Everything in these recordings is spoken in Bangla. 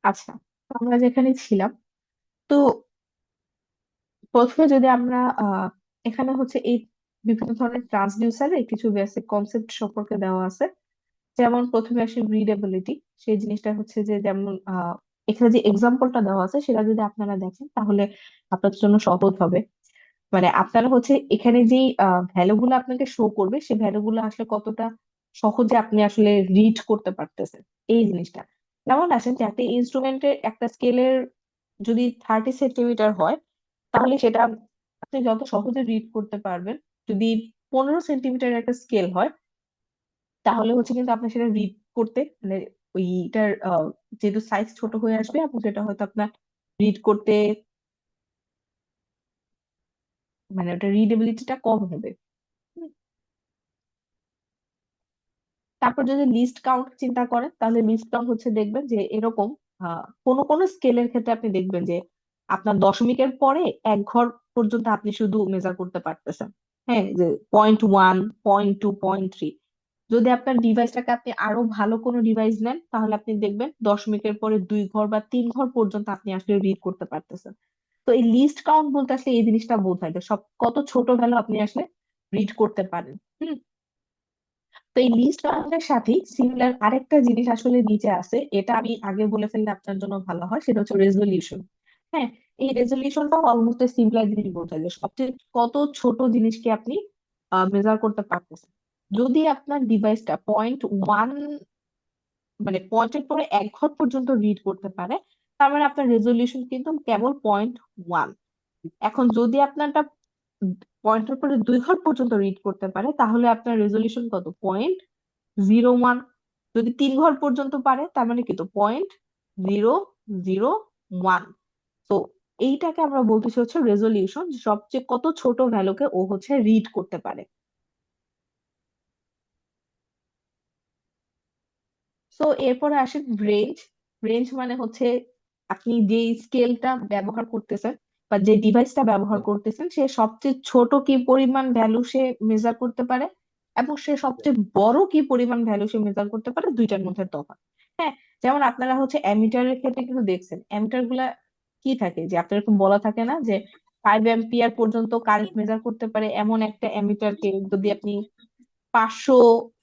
আচ্ছা, তো আমরা যেখানে ছিলাম, তো প্রথমে যদি আমরা এখানে হচ্ছে এই বিভিন্ন ধরনের ট্রান্সডিউসারের কিছু বেসিক কনসেপ্ট সম্পর্কে দেওয়া আছে। যেমন প্রথমে আসে রিডেবিলিটি। সেই জিনিসটা হচ্ছে যে যেমন এখানে যে এক্সাম্পলটা দেওয়া আছে সেটা যদি আপনারা দেখেন তাহলে আপনাদের জন্য সহজ হবে। মানে আপনারা হচ্ছে এখানে যেই ভ্যালু গুলো আপনাকে শো করবে সেই ভ্যালু গুলো আসলে কতটা সহজে আপনি আসলে রিড করতে পারতেছেন, এই জিনিসটা। যেমন আসেন যে একটা ইনস্ট্রুমেন্টের একটা স্কেলের যদি 30 সেন্টিমিটার হয়, তাহলে সেটা আপনি যত সহজে রিড করতে পারবেন। যদি 15 সেন্টিমিটার একটা স্কেল হয়, তাহলে হচ্ছে কিন্তু আপনার সেটা রিড করতে মানে ওইটার যেহেতু সাইজ ছোট হয়ে আসবে, এবং সেটা হয়তো আপনার রিড করতে মানে ওটা রিডেবিলিটিটা কম হবে। তারপর যদি লিস্ট কাউন্ট চিন্তা করেন, তাহলে লিস্ট কাউন্ট হচ্ছে দেখবেন যে এরকম কোন কোন স্কেলের ক্ষেত্রে আপনি দেখবেন যে আপনার দশমিকের পরে এক ঘর পর্যন্ত আপনি শুধু মেজার করতে পারতেছেন। হ্যাঁ, যে 0.1, 0.2, 0.3। যদি আপনার ডিভাইসটাকে আপনি আরো ভালো কোনো ডিভাইস নেন, তাহলে আপনি দেখবেন দশমিকের পরে 2 ঘর বা 3 ঘর পর্যন্ত আপনি আসলে রিড করতে পারতেছেন। তো এই লিস্ট কাউন্ট বলতে আসলে এই জিনিসটা বোঝায় যে সব কত ছোট ভ্যালু আপনি আসলে রিড করতে পারেন। হুম। তো এই লিস্ট কাউন্টের সাথে সিমিলার আরেকটা জিনিস আসলে নিচে আছে, এটা আমি আগে বলে ফেললে আপনার জন্য ভালো হয়, সেটা হচ্ছে রেজলিউশন। হ্যাঁ, এই রেজলিউশনটাও অলমোস্ট সিমিলার জিনিস বোঝায় যে সবচেয়ে কত ছোট জিনিসকে আপনি মেজার করতে পারতেছেন। যদি আপনার ডিভাইসটা 0.1 মানে পয়েন্টের পরে 1 ঘর পর্যন্ত রিড করতে পারে, তার মানে আপনার রেজলিউশন কিন্তু কেবল 0.1। এখন যদি আপনারটা পয়েন্টের পরে 2 ঘর পর্যন্ত রিড করতে পারে, তাহলে আপনার রেজলিউশন কত? 0.01। যদি 3 ঘর পর্যন্ত পারে, তার মানে কিন্তু 0.001। তো এইটাকে আমরা বলতেছি হচ্ছে রেজলিউশন, সবচেয়ে কত ছোট ভ্যালুকে ও হচ্ছে রিড করতে পারে। সো এরপরে আসে রেঞ্জ। রেঞ্জ মানে হচ্ছে আপনি যে স্কেলটা ব্যবহার করতেছেন বা যে ডিভাইসটা ব্যবহার করতেছেন, সে সবচেয়ে ছোট কি পরিমাণ ভ্যালু সে মেজার করতে পারে, এবং সে সবচেয়ে বড় কি পরিমাণ ভ্যালু সে মেজার করতে পারে, দুইটার মধ্যে তফাৎ। হ্যাঁ, যেমন আপনারা হচ্ছে অ্যামিটারের ক্ষেত্রে কিন্তু দেখছেন, অ্যামিটার গুলা কি থাকে যে আপনার এরকম বলা থাকে না যে 5 অ্যাম্পিয়ার পর্যন্ত কারেন্ট মেজার করতে পারে এমন একটা অ্যামিটারকে যদি আপনি 500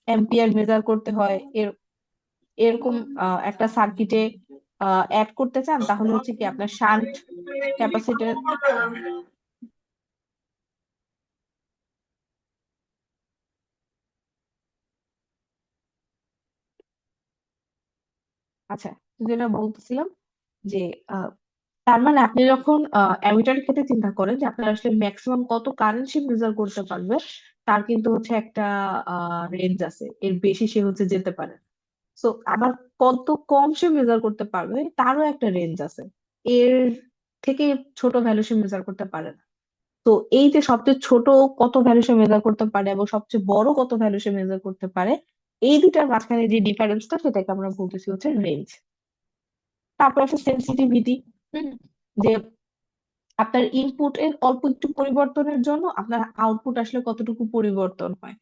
অ্যাম্পিয়ার মেজার করতে হয় এরকম একটা সার্কিটে অ্যাড করতে চান, তাহলে হচ্ছে কি আপনার শান্ট ক্যাপাসিটর। আচ্ছা, যেটা বলতেছিলাম যে আহ, তার মানে আপনি যখন অ্যামিটারের ক্ষেত্রে চিন্তা করেন যে আপনার আসলে ম্যাক্সিমাম কত কারেন্ট সে মেজার করতে পারবে, তার কিন্তু হচ্ছে একটা রেঞ্জ আছে, এর বেশি সে হচ্ছে যেতে পারে। সো আবার কত কম সে মেজার করতে পারবে, তারও একটা রেঞ্জ আছে। এর থেকে ছোট ভ্যালু সে মেজার করতে পারে না। তো এই যে সবচেয়ে ছোট কত ভ্যালু সে মেজার করতে পারে এবং সবচেয়ে বড় কত ভ্যালু সে মেজার করতে পারে, এই দুটার মাঝখানে যে ডিফারেন্সটা, সেটাকে আমরা বলতেছি হচ্ছে রেঞ্জ। তারপর আছে সেন্সিটিভিটি। যে আপনার ইনপুট এর অল্প একটু পরিবর্তনের জন্য আপনার আউটপুট আসলে কতটুকু পরিবর্তন হয়।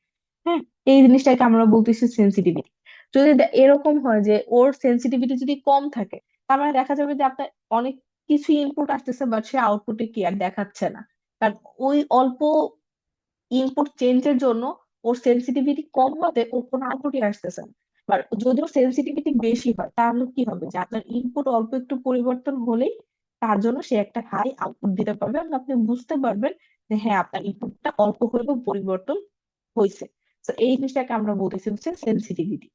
হ্যাঁ, এই জিনিসটাকে আমরা বলতেছি সেন্সিটিভিটি। যদি এরকম হয় যে ওর সেন্সিটিভিটি যদি কম থাকে, তার মানে দেখা যাবে যে আপনার অনেক কিছু ইনপুট আসতেছে, বাট সে আউটপুটে কি আর দেখাচ্ছে না। কারণ ওই অল্প ইনপুট চেঞ্জের জন্য ওর সেন্সিটিভিটি কম হতে ওর কোনো আউটপুটই আসতেছে না। আর যদি ওর সেন্সিটিভিটি বেশি হয়, তাহলে কি হবে যে আপনার ইনপুট অল্প একটু পরিবর্তন হলেই তার জন্য সে একটা হাই আউটপুট দিতে পারবে, এবং আপনি বুঝতে পারবেন যে হ্যাঁ, আপনার ইনপুটটা অল্প হলেও পরিবর্তন হয়েছে। তো এই জিনিসটাকে আমরা বলতেছি হচ্ছে সেন্সিটিভিটি।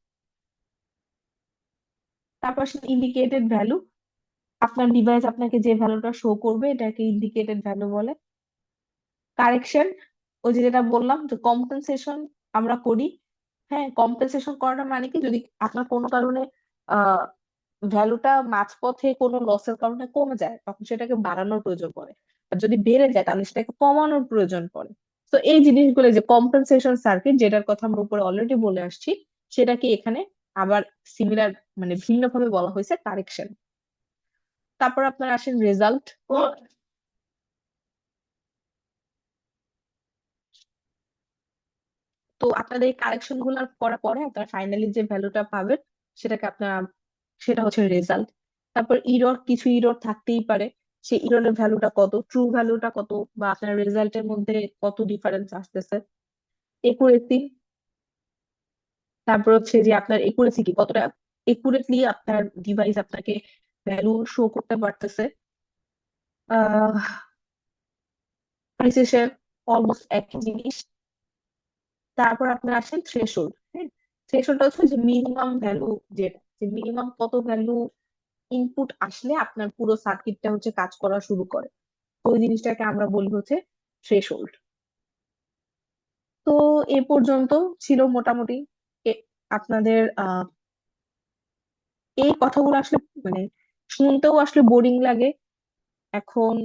তারপর ইন্ডিকেটেড ভ্যালু। আপনার ডিভাইস আপনাকে যে ভ্যালুটা শো করবে, এটাকে ইন্ডিকেটেড ভ্যালু বলে। কারেকশন, ওই যে যেটা বললাম যে কম্পেনসেশন আমরা করি। হ্যাঁ, কম্পেনসেশন করাটা মানে কি, যদি আপনার কোনো কারণে আহ ভ্যালুটা মাঝপথে কোনো লসের কারণে কমে যায়, তখন সেটাকে বাড়ানোর প্রয়োজন পড়ে। আর যদি বেড়ে যায়, তাহলে সেটাকে কমানোর প্রয়োজন পড়ে। তো এই জিনিসগুলো যে কম্পেনসেশন সার্কিট, যেটার কথা আমরা উপরে অলরেডি বলে আসছি, সেটাকে এখানে আবার সিমিলার মানে ভিন্নভাবে বলা হয়েছে কারেকশন। তারপর আপনার আসেন রেজাল্ট। তো আপনাদের এই কালেকশন গুলো করার পরে আপনারা ফাইনালি যে ভ্যালুটা পাবেন, সেটাকে আপনার সেটা হচ্ছে রেজাল্ট। তারপর ইরর, কিছু ইরর থাকতেই পারে, সেই ইররের ভ্যালুটা কত, ট্রু ভ্যালুটা কত, বা আপনার রেজাল্টের মধ্যে কত ডিফারেন্স আসতেছে। একুরেসি, তারপর হচ্ছে যে আপনার একুরেসি কি, কতটা একুরেটলি আপনার ডিভাইস আপনাকে ভ্যালু শো করতে পারতেছে। আহ প্রিসিশন, অলমোস্ট একই জিনিস। তারপর আপনার আসেন থ্রেশহোল্ড। হ্যাঁ, থ্রেশহোল্ডটা হচ্ছে যে মিনিমাম ভ্যালু, যেটা যে মিনিমাম কত ভ্যালু ইনপুট আসলে আপনার পুরো সার্কিটটা হচ্ছে কাজ করা শুরু করে, ওই জিনিসটাকে আমরা বলি হচ্ছে থ্রেশহোল্ড। তো এ পর্যন্ত ছিল মোটামুটি। আপনাদের এই কথাগুলো আসলে মানে শুনতেও আসলে বোরিং লাগে। এখন